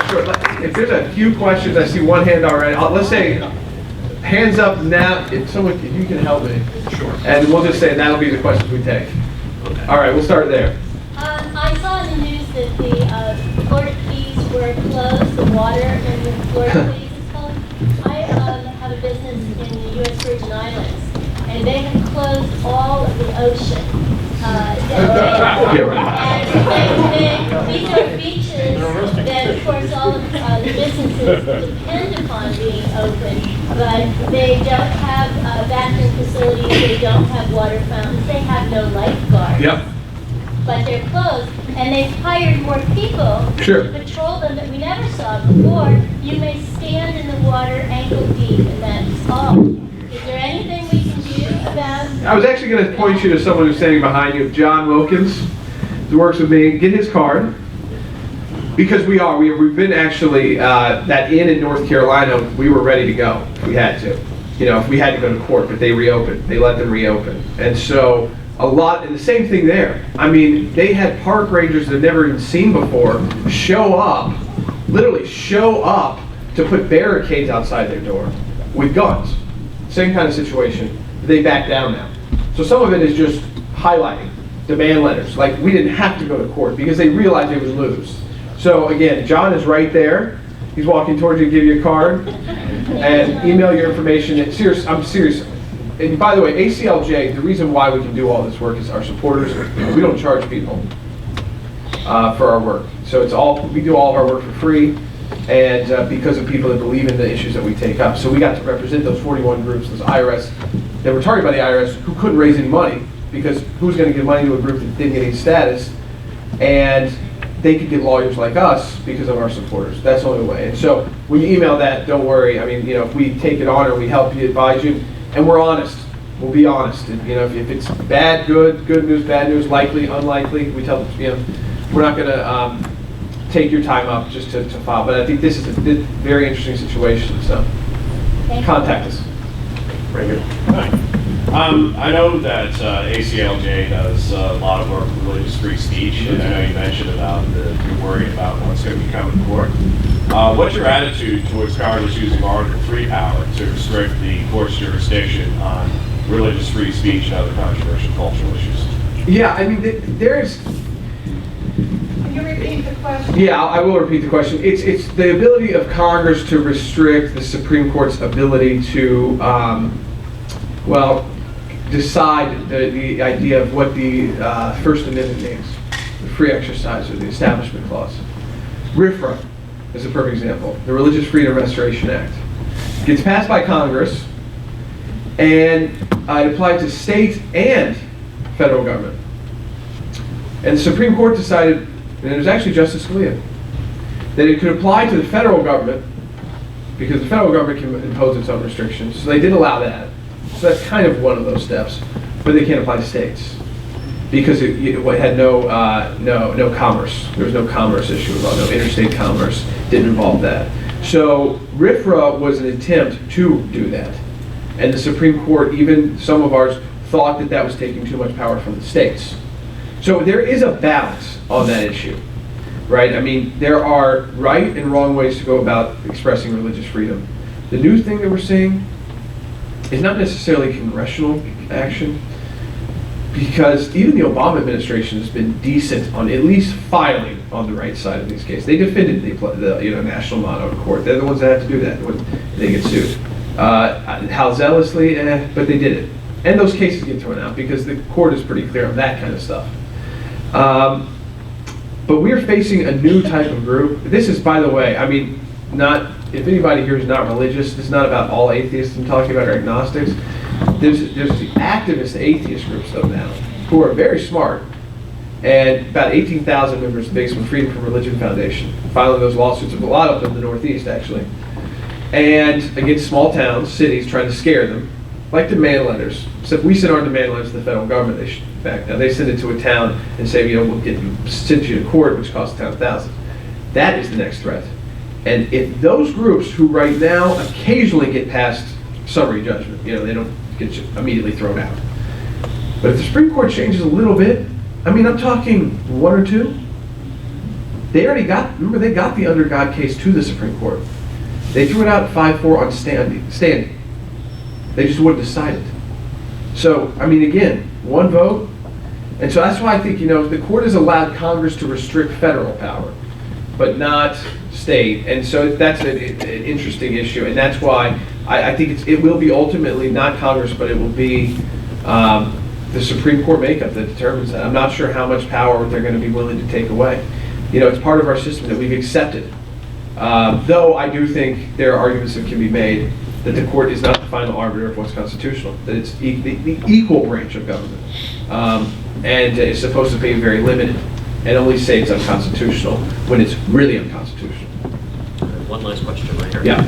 Sure. If there's a few questions, I see one hand already. Let's say, hands up now, if you can help me. Sure. And we'll just say that'll be the questions we take. Okay. All right, we'll start there. I saw in the news that the Florida Keys were closed, the water in the Florida Keys is closed. I have a business in the U.S. Virgin Islands, and they have closed all of the ocean. These are beaches that, of course, all of the businesses depend upon being open, but they don't have bathroom facilities, they don't have water fountains, they have no lifeguards. Yep. But they're closed, and they've hired more people Sure. to patrol them that we never saw before. You may stand in the water ankle deep, and that's all. Is there anything we can do about? I was actually going to point you to someone who's standing behind you, John Wilkins, who works with me. Get his card. Because we've been actually, that inn in North Carolina, we were ready to go if we had to. You know, if we had to go to court, but they reopened. They let them reopen. And so, and the same thing there. I mean, they had park rangers they've never even seen before literally show up to put barricades outside their door with guns. Same kind of situation. They back down now. So some of it is just highlighting demand letters. Like, we didn't have to go to court because they realized they would lose. So again, John is right there. He's walking towards you to give you a card and email your information. I'm serious. And by the way, ACLJ, the reason why we can do all this work is our supporters. We don't charge people for our work. So we do all of our work for free, and because of people that believe in the issues that we take up. So we got to represent those 41 groups, those IRS, that were targeted by the IRS, who couldn't raise any money, because who's going to give money to a group that didn't get any status? And they could get lawyers like us because of our supporters. That's the only way. And so when you email that, don't worry. I mean, if we take it on or we help you, advise you, and we're honest. We'll be honest. And, if it's bad, good news, bad news, likely, unlikely, we tell them, we're not going to take your time up just to file. But I think this is a very interesting situation. So contact us. Very good. I know that ACLJ does a lot of work with religious free speech, and I know you mentioned about you're worried about what's going to be coming to court. What's your attitude towards Congress using Article 3 power to restrict the court's jurisdiction on religious free speech and other controversial cultural issues? Yeah, I mean, there's... Can you repeat the question? Yeah, I will repeat the question. It's the ability of Congress to restrict the Supreme Court's ability to, decide the idea of what the First Amendment means, the free exercise or the Establishment Clause. RFRA is a perfect example. The Religious Freedom Restoration Act gets passed by Congress, and it applies to state and federal government. And the Supreme Court decided, and it was actually Justice Scalia, that it could apply to the federal government because the federal government can impose its own restrictions. So they did allow that. So that's kind of one of those steps, but they can't apply to states because it had no commerce. There was no commerce issue involved, no interstate commerce. Didn't involve that. So RFRA was an attempt to do that, and the Supreme Court, even some of ours, thought that was taking too much power from the states. So there is a balance on that issue, right? I mean, there are right and wrong ways to go about expressing religious freedom. The new thing that we're seeing is not necessarily congressional action, because even the Obama administration has been decent on at least filing on the right side of these cases. They defended the national motto in court. They're the ones that have to do that when they get sued. How zealously, but they did it. And those cases get thrown out because the court is pretty clear on that kind of stuff. But we're facing a new type of group. This is, by the way, I mean, if anybody here is not religious, this is not about all atheists I'm talking about, or agnostics. There's the activist atheist groups, though, now, who are very smart. And about 18,000 members of the Basement Freedom from Religion Foundation, filing those lawsuits, a lot of them in the Northeast, actually. And against small towns, cities, trying to scare them, like demand letters. Except we send our demand letters to the federal government. They back down. They send it to a town and say, we'll send you to court, which costs the town thousands. That is the next threat. And if those groups who right now occasionally get past summary judgment, they don't get immediately thrown out. But if the Supreme Court changes a little bit, I mean, I'm talking one or two, They already got, remember, they got the under God case to the Supreme Court. They threw it out 5-4 on standing. They just wouldn't decide it. So, I mean, again, one vote. And so that's why I think, the court has allowed Congress to restrict federal power, but not state. And so that's an interesting issue. And that's why I think it will be ultimately not Congress, but it will be the Supreme Court makeup that determines that. I'm not sure how much power they're going to be willing to take away. It's part of our system that we've accepted. Though I do think there are arguments that can be made that the court is not the final arbiter of what's constitutional, that it's the equal branch of government, and it's supposed to be very limited, and only say it's unconstitutional when it's really unconstitutional. One last question right here. Yeah.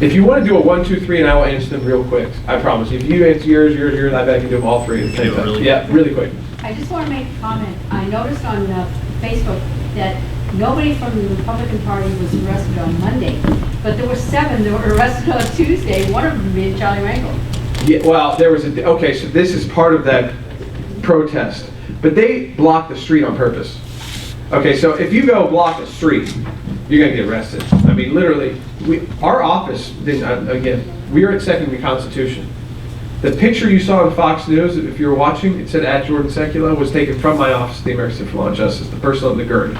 If you want to do a 1, 2, 3, and I will answer them real quick. I promise. If you answer yours, I bet I can do them all three at the same time. Really quick. I just want to make a comment. I noticed on Facebook that nobody from the Republican Party was arrested on Monday, but there were 7 that were arrested on Tuesday, one of them being Charlie Rangel. Yeah, well, there was okay, so this is part of that protest, but they blocked the street on purpose. Okay, so if you go block a street, you're going to get arrested. I mean, literally, our office, again, we are at Second the Constitution. The picture you saw on Fox News, if you were watching, it said at Jordan Secula, was taken from my office, the American Center for Law and Justice, the person on the gurney.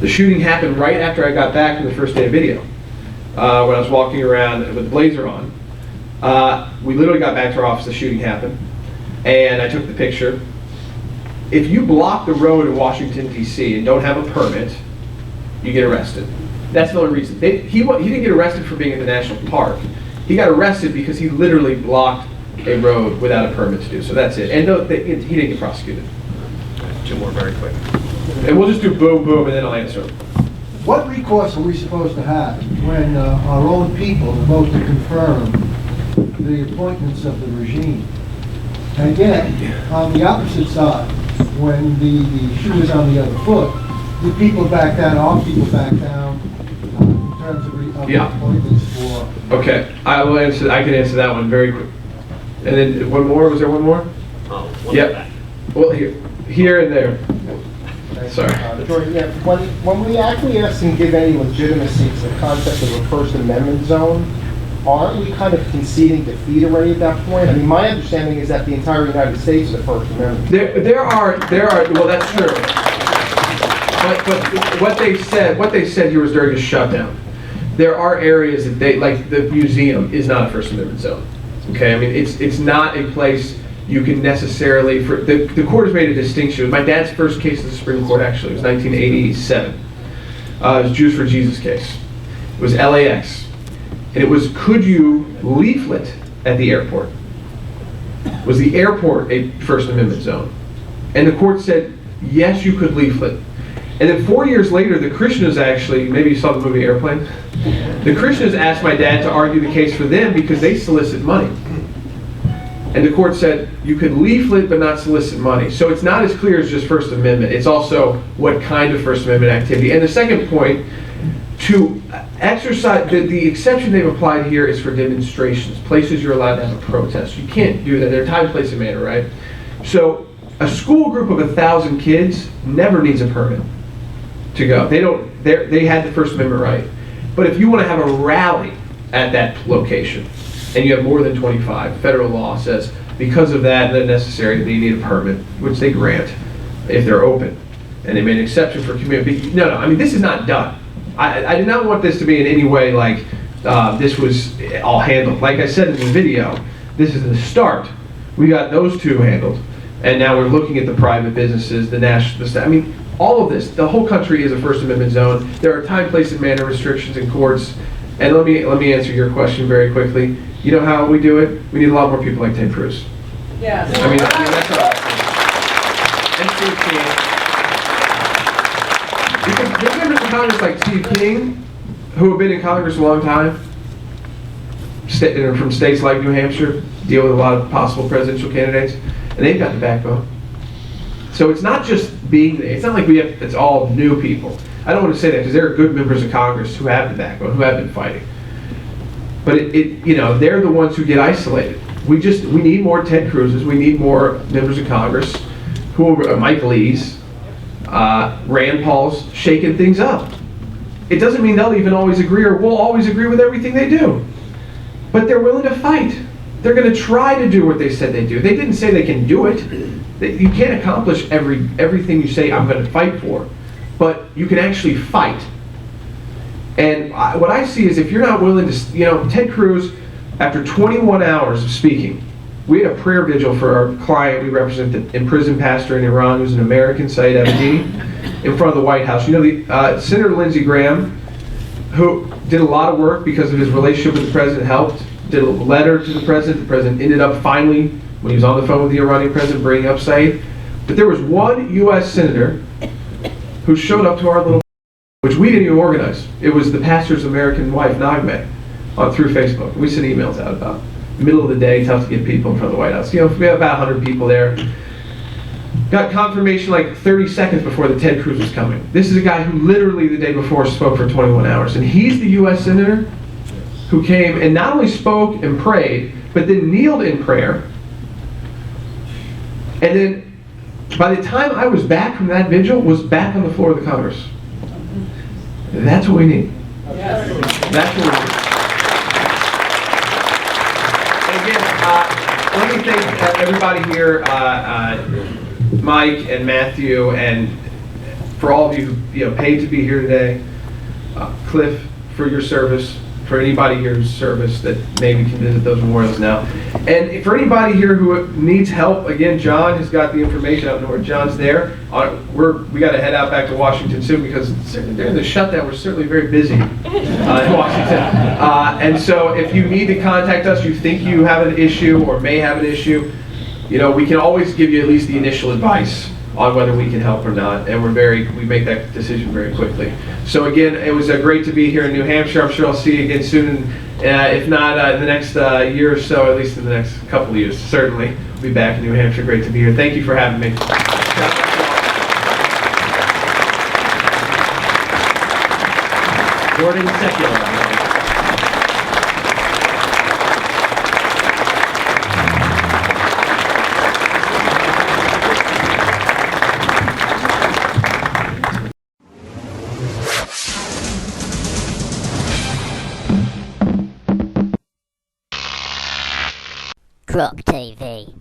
The shooting happened right after I got back from the first day of video, when I was walking around with the blazer on. We literally got back to our office, the shooting happened, and I took the picture. If you block the road in Washington, D.C. and don't have a permit, you get arrested. That's the only reason. He didn't get arrested for being in the national park. He got arrested because he literally blocked a road without a permit to do. So that's it. And no, he didn't get prosecuted. 2 more very quick. And we'll just do boom, boom, and then I'll answer them. What recourse are we supposed to have when our own people vote to confirm the appointments of the regime? And again, on the opposite side, when the shoe is on the other foot, do people back down, all people back down in terms of appointments for... Okay, I can answer that one very quick. And then one more, was there one more? Oh, one Yep. back. Well, here and there. Sorry. Jordan, yeah, when we acquiesce and give any legitimacy to the concept of a First Amendment zone, aren't we kind of conceding defeat already at that point? I mean, my understanding is that the entire United States is a First Amendment. There are, well, that's true. But what they said here was during a shutdown. There are areas that like the museum is not a First Amendment zone. Okay, I mean, it's not a place you can necessarily, the court has made a distinction. It was my dad's first case in the Supreme Court, actually. It was 1987. It was Jews for Jesus case. It was LAX. And it was, could you leaflet at the airport? Was the airport a First Amendment zone? And the court said, yes, you could leaflet. And then 4 years later, the Krishnas actually, maybe you saw the movie Airplane? The Krishnas asked my dad to argue the case for them because they solicit money. And the court said, you could leaflet but not solicit money. So it's not as clear as just First Amendment. It's also what kind of First Amendment activity. And the second point, to exercise, the exception they've applied here is for demonstrations, places you're allowed to have a protest. You can't do that. They're time, place, and manner, right? So a school group of 1,000 kids never needs a permit to go. They had the First Amendment right. But if you want to have a rally at that location, and you have more than 25, federal law says because of that, then necessary, that you need a permit, which they grant if they're open. And they made an exception for community. No, I mean, this is not done. I did not want this to be in any way like this was all handled. Like I said in the video, this is the start. We got those two handled, and now we're looking at the private businesses, the national, I mean, all of this, the whole country is a First Amendment zone. There are time, place, and manner restrictions in courts. And let me answer your question very quickly. You know how we do it? We need a lot more people like Ted Cruz. Yes. I mean that's all. And Steve King. Because there's members of Congress like Steve King, who have been in Congress a long time, from states like New Hampshire, deal with a lot of possible presidential candidates, and they've got the backbone. So it's not just being there. It's not like it's all new people. I don't want to say that because there are good members of Congress who have the backbone, who have been fighting. But they're the ones who get isolated. We need more Ted Cruz's. We need more members of Congress, Mike Lee's, Rand Paul's shaking things up. It doesn't mean they'll even always agree or will always agree with everything they do. But they're willing to fight. They're going to try to do what they said they do. They didn't say they can do it. You can't accomplish everything you say I'm going to fight for. But you can actually fight. And what I see is if you're not willing to, Ted Cruz, after 21 hours of speaking, we had a prayer vigil for our client we represent, the imprisoned pastor in Iran, who's an American, Saeed Abedi, in front of the White House. Senator Lindsey Graham, who did a lot of work because of his relationship with the president, helped, did a letter to the president ended up finally, when he was on the phone with the Iranian president, bringing up Saeed. But there was one U.S. senator who showed up to our little, which we didn't even organize. It was the pastor's American wife, Nagme, through Facebook. We sent emails out about middle of the day, tough to get people in front of the White House. We have about 100 people there. Got confirmation like 30 seconds before the Ted Cruz was coming. This is a guy who literally the day before spoke for 21 hours. And he's the U.S. senator who came and not only spoke and prayed, but then kneeled in prayer. And then by the time I was back from that vigil, was back on the floor of the Congress. That's what we need. That's what we need. Let me thank everybody here, Mike and Matthew, and for all of you who paid to be here today. Cliff, for your service, for anybody here's service that maybe can visit those memorials now. And for anybody here who needs help, again, John has got the information. I don't know where John's there. We got to head out back to Washington soon because during the shutdown, we're certainly very busy in Washington. And so if you need to contact us, you think you have an issue or may have an issue, we can always give you at least the initial advice on whether we can help or not, and we make that decision very quickly. So again, it was great to be here in New Hampshire. I'm sure I'll see you again soon, if not in the next year or so, at least in the next couple of years. Certainly, we'll be back in New Hampshire. Great to be here. Thank you for having me. Gordon Secular. Croc TV.